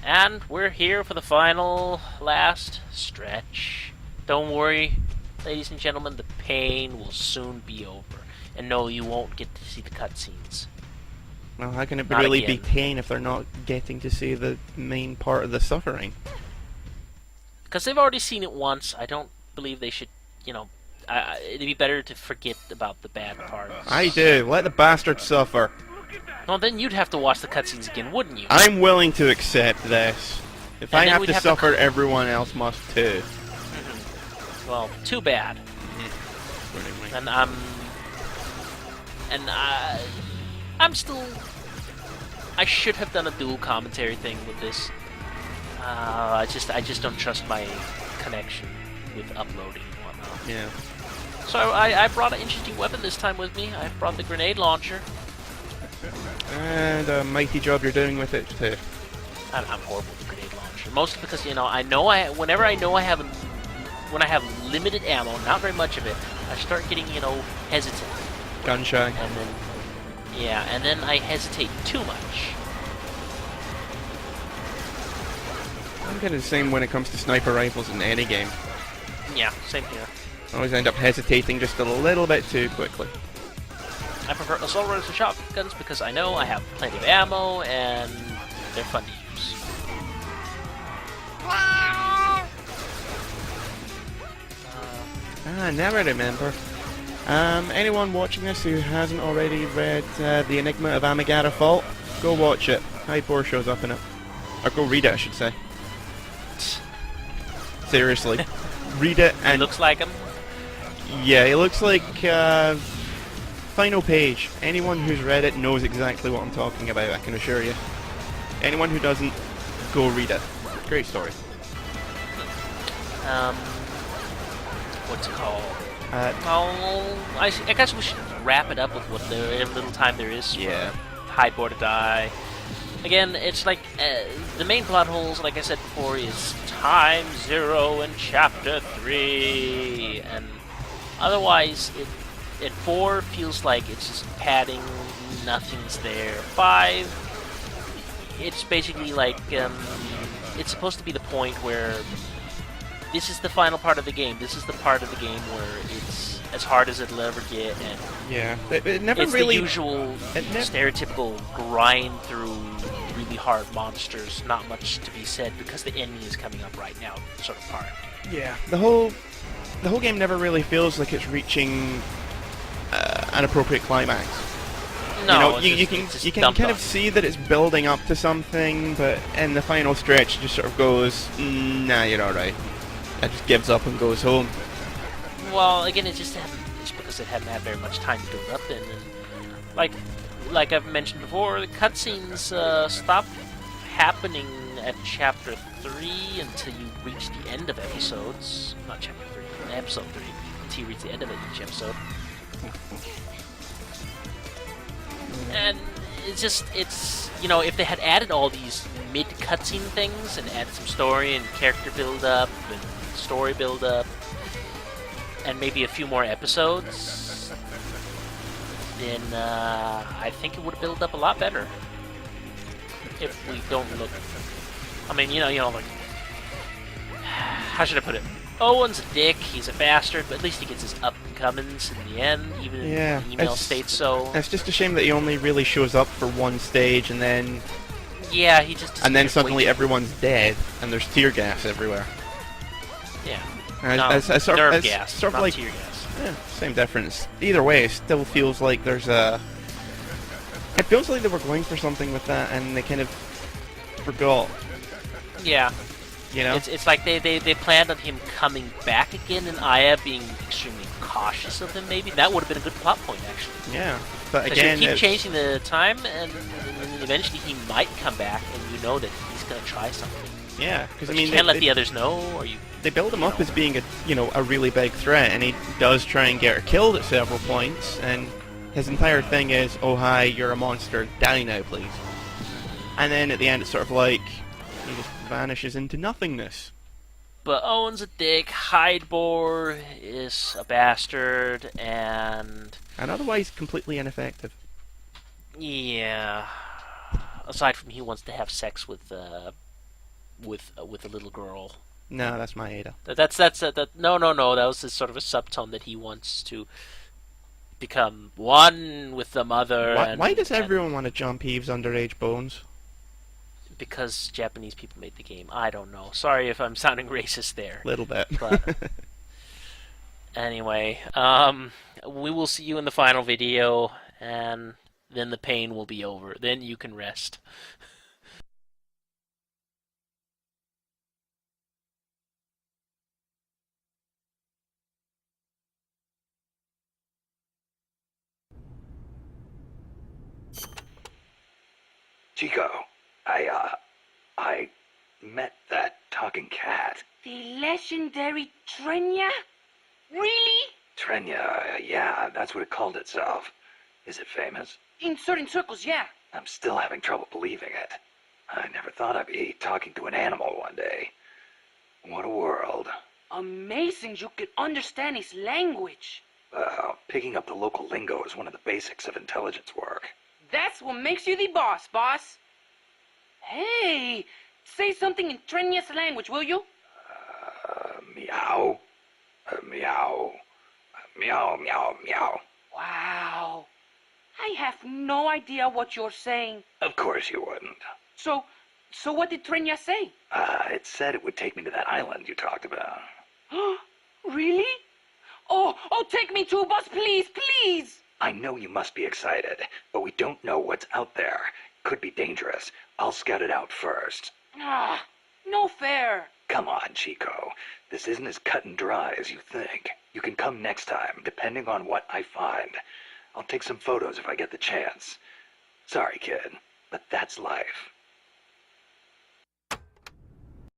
And we're here for the final, last stretch. Don't worry, ladies and gentlemen, the pain will soon be over. And no, you won't get to see the cutscenes. Well, how can it Not really again. be pain if they're not getting to see the main part of the suffering? Because they've already seen it once, I don't believe they should, it'd be better to forget about the bad parts. I do. Let the bastard suffer. Well, then you'd have to watch the cutscenes again, wouldn't you? I'm willing to accept this. If And I then have we'd to have to suffer, everyone else must too. Well, too bad. And I'm still. I should have done a dual commentary thing with this. I just don't trust my connection with uploading and whatnot. Yeah. So I brought an interesting weapon this time with me. I brought the grenade launcher. And a mighty job you're doing with it too. I'm horrible with the grenade launcher, mostly because whenever I have limited ammo, not very much of it, I start getting hesitant. Gun shy. And then I hesitate too much. I'm getting the same when it comes to sniper rifles in any game. Yeah, same here. I always end up hesitating just a little bit too quickly. I prefer assault rifles to shotguns because I know I have plenty of ammo and they're fun to use. Now I remember. Anyone watching this who hasn't already read The Enigma of Amigata Fault, go watch it. Hypor shows up in it. Or go read it, I should say. Seriously. Read it It and... looks like him. Yeah, it looks like final page. Anyone who's read it knows exactly what I'm talking about, I can assure you. Anyone who doesn't, go read it. Great story. What's it called? Uh, I guess we should wrap it up with what little time there is for Yeah. Hypor to die. Again, it's like the main plot holes, like I said before, is time 0 and chapter 3, and otherwise, at 4 feels like it's just padding, nothing's there. 5, it's basically like it's supposed to be the point where this is the final part of the game. This is the part of the game where it's as hard as it'll ever get, and yeah. It never it's really... the usual stereotypical grind through really hard monsters. Not much to be said because the enemy is coming up right now, sort of part. Yeah. The whole game never really feels like it's reaching an appropriate climax. No, you can kind of see that it's building up to something, but in the final stretch, it just sort of goes, nah, you're alright. It just gives up and goes home. Well, again, it's because it hadn't had very much time to build up in, and like I've mentioned before, the cutscenes stop happening at chapter 3 until you reach the end of episodes. Not chapter 3, episode 3. Until you reach the end of each episode. And it's if they had added all these mid-cutscene things and added some story and character build-up and story build-up and maybe a few more episodes, then I think it would build up a lot better. If we don't look... I mean, like... How should I put it? Owen's a dick, he's a bastard, but at least he gets his up-and-comings in the end, even if the email states so. It's just a shame that he only really shows up for one stage and then... Yeah, he just... And then suddenly everyone's dead, and there's tear gas everywhere. Yeah. Nerve gas, sort of not like, tear gas. Yeah, same difference. Either way, it still feels like there's a... It feels like they were going for something with that, and they kind of forgot. Yeah. You know? It's like they planned on him coming back again, and Aya being extremely cautious of him, maybe. That would have been a good plot point, actually. Yeah, but Because again... you keep changing the time, and eventually he might come back, and you know that he's going to try something. Yeah, because I But mean... you can't let the others know, or you... They build him up as being a really big threat, and he does try and get her killed at several points, and his entire thing is, oh hi, you're a monster, die now please. And then at the end it's sort of like, he just vanishes into nothingness. But Owen's a dick, Hydebor is a bastard, and otherwise completely ineffective. yeah, aside from he wants to have sex with with a little girl. No, that's my Ada. No. That was his sort of a subtone that he wants to become one with the mother, Why does and everyone want to jump Eve's underage bones? because Japanese people made the game. I don't know. Sorry if I'm sounding racist there. Little bit. But anyway, we will see you in the final video, and then the pain will be over. Then you can rest. Chico, I met that talking cat. The legendary Trenya? Really? Trenya, yeah, that's what it called itself. Is it famous? In certain circles, yeah. I'm still having trouble believing it. I never thought I'd be talking to an animal one day. What a world. Amazing you could understand his language. Well, picking up the local lingo is one of the basics of intelligence work. That's what makes you the boss, boss. Hey, say something in Trenya's language, will you? Meow. Meow. Meow, meow, meow. Wow. I have no idea what you're saying. Of course you wouldn't. So what did Trenya say? It said it would take me to that island you talked about. Really? Oh, take me too, boss, please, please. I know you must be excited, but we don't know what's out there. Could be dangerous. I'll scout it out first. Ah, no fair. Come on, Chico. This isn't as cut and dry as you think. You can come next time, depending on what I find. I'll take some photos if I get the chance. Sorry, kid, but that's life.